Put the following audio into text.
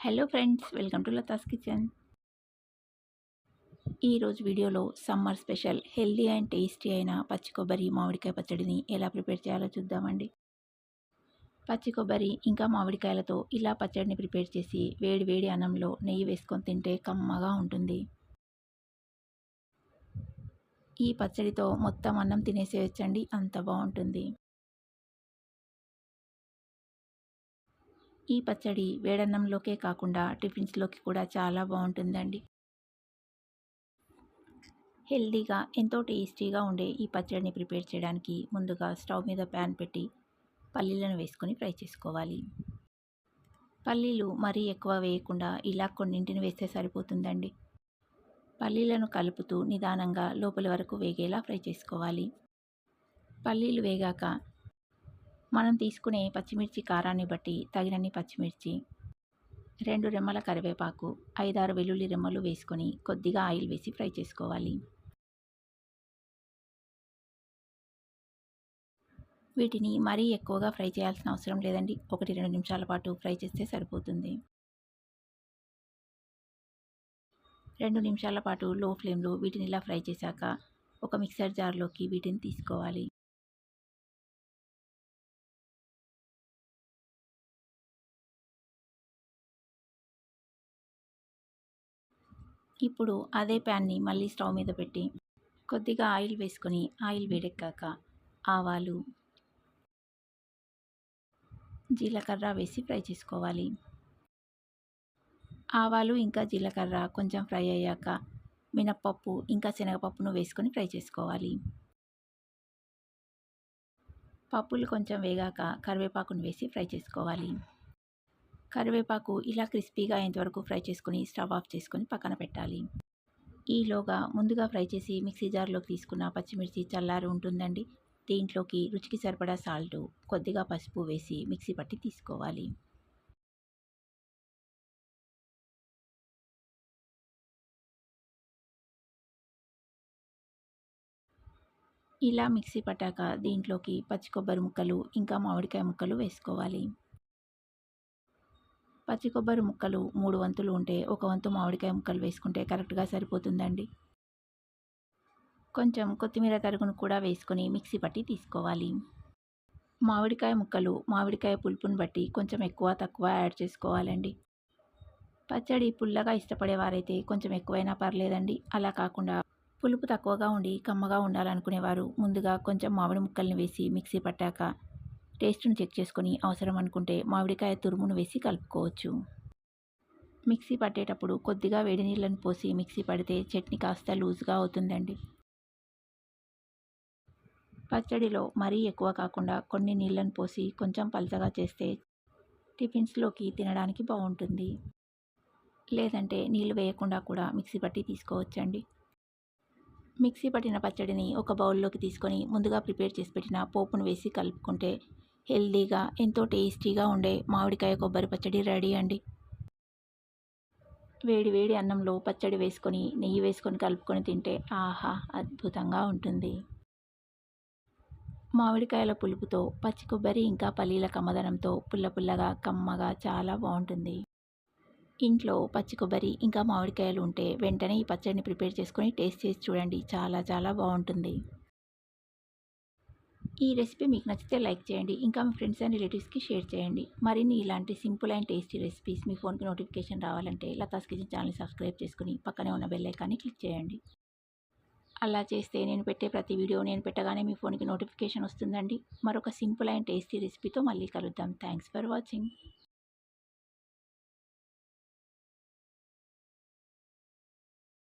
Hello friends, welcome to Latha's kitchen. ఈరోజు వీడియోలో summer special healthy and tasty అయిన పచ్చి కొబ్బరి మామిడికాయ పచ్చడిని ఎలా ప్రిపేర్ చేయాలో చూద్దామండి. పచ్చి కొబ్బరి ఇంకా మామిడికాయలతో ఇలా పచ్చడిని ప్రిపేర్ చేసి వేడి వేడి అన్నంలో నెయ్యి వేసుకొని తింటే కమ్మగా ఉంటుంది. ఈ పచ్చడితో మొత్తం అన్నం తినేసేయచ్చండి, అంత బాగుంటుంది. ఈ పచ్చడి వేడన్నంలోకే కాకుండా టిఫిన్స్లోకి కూడా చాలా బాగుంటుందండి. హెల్దీగా ఎంతో టేస్టీగా ఉండే ఈ పచ్చడిని ప్రిపేర్ చేయడానికి ముందుగా స్టవ్ మీద ప్యాన్ పెట్టి పల్లీలను వేసుకొని ఫ్రై చేసుకోవాలి. పల్లీలు మరీ ఎక్కువ వేయకుండా ఇలా కొన్నింటిని వేస్తే సరిపోతుందండి. పల్లీలను కలుపుతూ నిదానంగా లోపలి వరకు వేగేలా ఫ్రై చేసుకోవాలి. పల్లీలు వేగాక మనం తీసుకునే పచ్చిమిర్చి కారాన్ని బట్టి తగినన్ని పచ్చిమిర్చి, 2 రెమ్మల కరివేపాకు, 5-6 వెల్లుల్లి రెమ్మలు వేసుకొని కొద్దిగా ఆయిల్ వేసి ఫ్రై చేసుకోవాలి. వీటిని మరీ ఎక్కువగా ఫ్రై చేయాల్సిన అవసరం లేదండి. 1-2 నిమిషాల పాటు ఫ్రై చేస్తే సరిపోతుంది. 2 నిమిషాల పాటు లో ఫ్లేమ్లో వీటిని ఇలా ఫ్రై చేశాక ఒక మిక్సర్ జార్లోకి వీటిని తీసుకోవాలి. ఇప్పుడు అదే ప్యాన్ని మళ్ళీ స్టవ్ మీద పెట్టి కొద్దిగా ఆయిల్ వేసుకొని ఆయిల్ వేడెక్కాక ఆవాలు, జీలకర్ర వేసి ఫ్రై చేసుకోవాలి. ఆవాలు ఇంకా జీలకర్ర కొంచెం ఫ్రై అయ్యాక మినప్పప్పు ఇంకా శనగపప్పును వేసుకొని ఫ్రై చేసుకోవాలి. పప్పులు కొంచెం వేగాక కరివేపాకును వేసి ఫ్రై చేసుకోవాలి. కరివేపాకు ఇలా క్రిస్పీగా అయ్యేంతవరకు ఫ్రై చేసుకొని స్టవ్ ఆఫ్ చేసుకొని పక్కన పెట్టాలి. ఈలోగా ముందుగా ఫ్రై చేసి మిక్సీ జార్లోకి తీసుకున్న పచ్చిమిర్చి చల్లారి ఉంటుందండి. దీంట్లోకి రుచికి సరిపడా సాల్టు, కొద్దిగా పసుపు వేసి మిక్సీ పట్టి తీసుకోవాలి. ఇలా మిక్సీ పట్టాక దీంట్లోకి పచ్చి కొబ్బరి ముక్కలు ఇంకా మామిడికాయ ముక్కలు వేసుకోవాలి. పచ్చి కొబ్బరి ముక్కలు 3 వంతులు ఉంటే 1 వంతు మామిడికాయ ముక్కలు వేసుకుంటే కరెక్ట్గా సరిపోతుందండి. కొంచెం కొత్తిమీర తరుగును కూడా వేసుకొని మిక్సీ పట్టి తీసుకోవాలి. మామిడికాయ ముక్కలు మామిడికాయ పులుపుని బట్టి కొంచెం ఎక్కువ తక్కువ యాడ్ చేసుకోవాలండి. పచ్చడి పుల్లగా ఇష్టపడేవారైతే కొంచెం ఎక్కువైనా పర్లేదండి. అలా కాకుండా పులుపు తక్కువగా ఉండి కమ్మగా ఉండాలనుకునేవారు ముందుగా కొంచెం మామిడి ముక్కల్ని వేసి మిక్సీ పట్టాక టేస్ట్ను చెక్ చేసుకొని అవసరం అనుకుంటే మామిడికాయ తురుమును వేసి కలుపుకోవచ్చు. మిక్సీ పట్టేటప్పుడు కొద్దిగా వేడి నీళ్ళని పోసి మిక్సీ పడితే చట్నీ కాస్త లూజ్గా అవుతుందండి. పచ్చడిలో మరీ ఎక్కువ కాకుండా కొన్ని నీళ్ళని పోసి కొంచెం పలచగా చేస్తే టిఫిన్స్లోకి తినడానికి బాగుంటుంది. లేదంటే నీళ్ళు వేయకుండా కూడా మిక్సీ పట్టి తీసుకోవచ్చండి. మిక్సీ పట్టిన పచ్చడిని ఒక బౌల్లోకి తీసుకొని ముందుగా ప్రిపేర్ చేసి పెట్టిన పోపును వేసి కలుపుకుంటే హెల్దీగా ఎంతో టేస్టీగా ఉండే మామిడికాయ కొబ్బరి పచ్చడి రెడీ అండి. వేడి వేడి అన్నంలో పచ్చడి వేసుకొని నెయ్యి వేసుకొని కలుపుకొని తింటే ఆహా, అద్భుతంగా ఉంటుంది. మామిడికాయల పులుపుతో పచ్చి కొబ్బరి ఇంకా పల్లీల కమ్మదనంతో పుల్ల పుల్లగా కమ్మగా చాలా బాగుంటుంది. ఇంట్లో పచ్చి కొబ్బరి ఇంకా మామిడికాయలు ఉంటే వెంటనే ఈ పచ్చడిని ప్రిపేర్ చేసుకొని టేస్ట్ చేసి చూడండి, చాలా చాలా బాగుంటుంది. ఈ రెసిపీ మీకు నచ్చితే లైక్ చేయండి, ఇంకా మీ ఫ్రెండ్స్ అండ్ రిలేటివ్స్కి షేర్ చేయండి. మరిన్ని ఇలాంటి సింపుల్ అండ్ టేస్టీ రెసిపీస్ మీ ఫోన్కి నోటిఫికేషన్ రావాలంటే లతాస్ కిచెన్ ఛానల్ని సబ్స్క్రైబ్ చేసుకుని పక్కనే ఉన్న బెల్ ఐకాన్ని క్లిక్ చేయండి. అలా చేస్తే నేను పెట్టే ప్రతి వీడియో నేను పెట్టగానే మీ ఫోన్కి నోటిఫికేషన్ వస్తుందండి. మరొక సింపుల్ అండ్ టేస్టీ రెసిపీతో మళ్ళీ కలుద్దాం. Thanks for watching.